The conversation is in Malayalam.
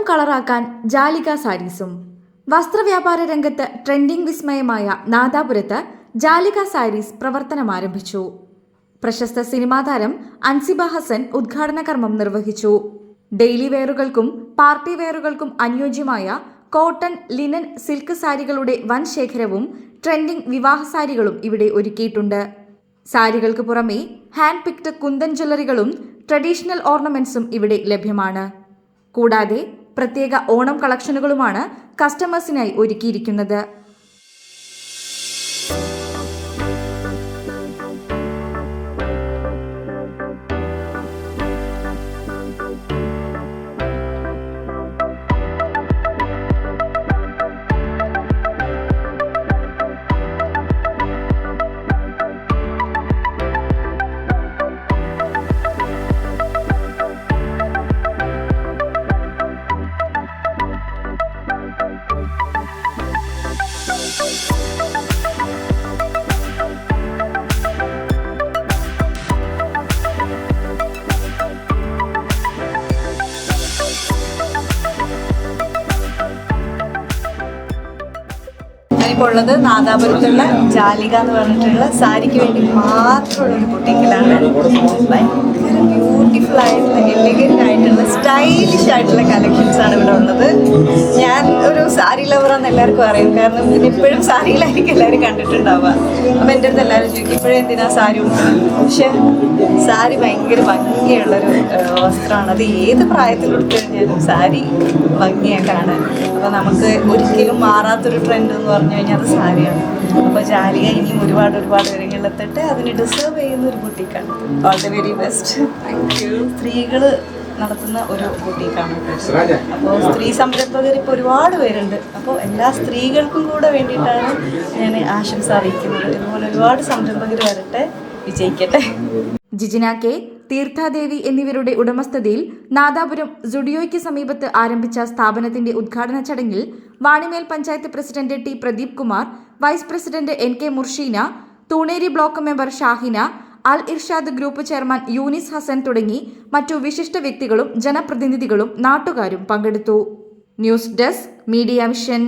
കളറാക്കാൻ ജാലിക സാരീസും. വസ്ത്രവ്യാപാര രംഗത്ത് ട്രെൻഡിംഗ് വിസ്മയമായ നാദാപുരത്ത് ജാലിക സാരീസ് പ്രവർത്തനം ആരംഭിച്ചു. പ്രശസ്ത സിനിമാ താരം അൻസിബ ഹസൻ ഉദ്ഘാടന കർമ്മം നിർവഹിച്ചു. ഡെയിലി വെയറുകൾക്കും പാർട്ടി വെയറുകൾക്കും അനുയോജ്യമായ കോട്ടൺ, ലിനൻ, സിൽക്ക് സാരികളുടെ വൻ ശേഖരവും ട്രെൻഡിംഗ് വിവാഹ സാരികളും ഇവിടെ ഒരുക്കിയിട്ടുണ്ട്. സാരികൾക്ക് പുറമെ ഹാൻഡ് പിക്ഡ് കുന്തൻ ജ്വല്ലറികളും ട്രഡീഷണൽ ഓർണമെന്റ്സും ഇവിടെ ലഭ്യമാണ്. കൂടാതെ പ്രത്യേക ഓണം കളക്ഷനുകളുമാണ് കസ്റ്റമേഴ്സിനായി ഒരുക്കിയിരിക്കുന്നത്. ഞാനിപ്പോൾ ഉള്ളത് നാദാപുരത്തുള്ള ജാലിക എന്ന് പറഞ്ഞിട്ടുള്ള സാരിക്ക് വേണ്ടി മാത്രമുള്ളൊരു ബുട്ടീക്കിലാണ്. ഭയങ്കര ബ്യൂട്ടിഫുൾ ആയിട്ടുള്ള എലിഗൻ്റ് ആയിട്ടുള്ള സ്റ്റൈലിഷ് ആയിട്ടുള്ള കളക്ഷൻസ് ആണ് ഇവിടെ ഉള്ളത്. ഞാൻ ഒരു സാരി ലവറാന്ന് എല്ലാവർക്കും അറിയാം, കാരണം എപ്പോഴും സാരിയിലായിരിക്കും എല്ലാവരും കണ്ടിട്ടുണ്ടാവുക. അപ്പം എൻ്റെ അടുത്ത് എല്ലാവരും ചോദിക്കും ഇപ്പോഴും എന്തിനാ സാരി ഉടുക്കുന്നത്. പക്ഷെ സാരി ഭയങ്കര ഭംഗിയുള്ളൊരു വസ്ത്രമാണ്. അത് ഏത് പ്രായത്തിൽ ഉടുത്തു കഴിഞ്ഞാലും സാരി ഭംഗിയാണ് കാണാൻ. അപ്പോൾ നമുക്ക് ഒരിക്കലും മാറാത്തൊരു ട്രെൻഡ് എന്ന് പറഞ്ഞു കഴിഞ്ഞാൽ അത് സാരിയാണ്. അപ്പോൾ ജാലിക ഇനിയും ഒരുപാട് ഉയരങ്ങളിലെത്തിട്ട് അതിന് ഡിസേർവ് ചെയ്യുന്ന ഒരു ബുട്ടീക്കാണ്. All the very best. സ്ത്രീകൾ നടത്തുന്ന ഒരു ബുട്ടീക്കാണ്. അപ്പോൾ സ്ത്രീ സംരംഭകർ ഇപ്പോൾ ഒരുപാട് പേരുണ്ട്. അപ്പോൾ എല്ലാ സ്ത്രീകൾക്കും കൂടെ വേണ്ടിയിട്ടാണ് ഞാൻ ആശംസ അറിയിക്കുന്നത്. ഇതുപോലെ ഒരുപാട് സംരംഭകർ വരട്ടെ, വിജയിക്കട്ടെ. ജിജിന കെ, തീർത്ഥാദേവി എന്നിവരുടെ ഉടമസ്ഥതയിൽ നാദാപുരം സുഡിയോയ്ക്ക് സമീപത്ത് ആരംഭിച്ച സ്ഥാപനത്തിന്റെ ഉദ്ഘാടന ചടങ്ങിൽ Vanimel panchayat president T Pradeep Kumar, vice president NK Murshina, Thuneri block member Shahina, Al Irshad group chairman Yunis Hasan തുടങ്ങി മറ്റു വിശിഷ്ട വ്യക്തികളും ജനപ്രതിനിധികളും നാട്ടുകാരും പങ്കെടുത്തു. News desk, Media vision.